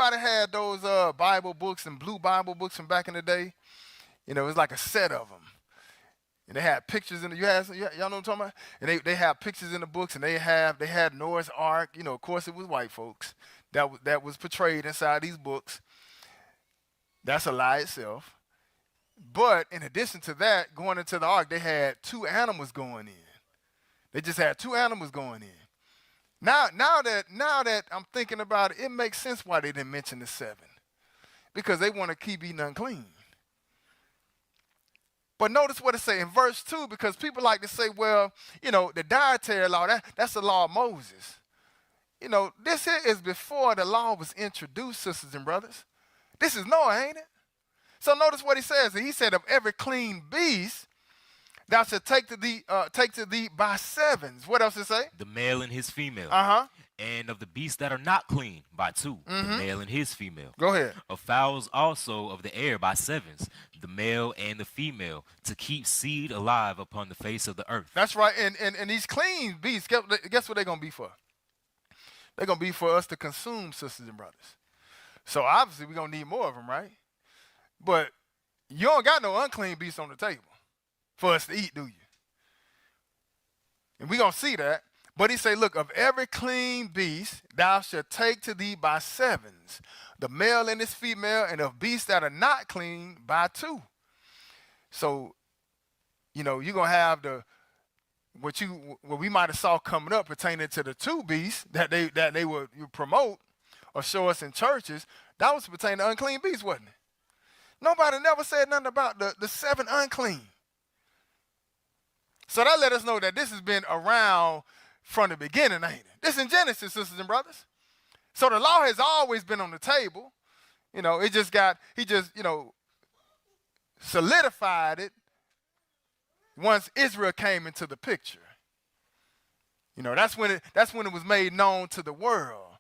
anybody had those Bible books and blue Bible books from back in the day? You know, it was like a set of them. And they had pictures in the, y'all know what I'm talking about? And they have pictures in the books, and they had Noah's Ark. You know, of course it was white folks that was portrayed inside these books. That's a lie itself. But in addition to that, going into the ark, they had two animals going in. They just had two animals going in. Now that I'm thinking about it, it makes sense why they didn't mention the seven. Because they want to keep eating unclean. But notice what it says in verse 2, because people like to say, well, you know, the dietary law, that's the law of Moses. You know, this here is before the law was introduced, sisters and brothers. This is Noah, ain't it? So notice what he says. He said, of every clean beast, thou shalt take to thee by sevens. What else does it say? The male and his female. Uh-huh. And of the beasts that are not clean by two, the male and his female. Go ahead. Of fowls also of the air by sevens, the male and the female, to keep seed alive upon the face of the earth. That's right. And these clean beasts, guess what they're going to be for? They're going to be for us to consume, sisters and brothers. So obviously we're going to need more of them, right? But you don't got no unclean beasts on the table for us to eat, do you? And we're going to see that. But he say, look, of every clean beast thou shalt take to thee by sevens, the male and his female, and of beasts that are not clean by two. So, you know, you're going to have what we might have saw coming up pertaining to the two beasts that they would promote or show us in churches. That was pertaining to unclean beasts, wasn't it? Nobody never said nothing about the seven unclean. So that let us know that this has been around from the beginning, ain't it? This in Genesis, sisters and brothers. So the law has always been on the table. You know, he just, solidified it once Israel came into the picture. You know, that's when it was made known to the world.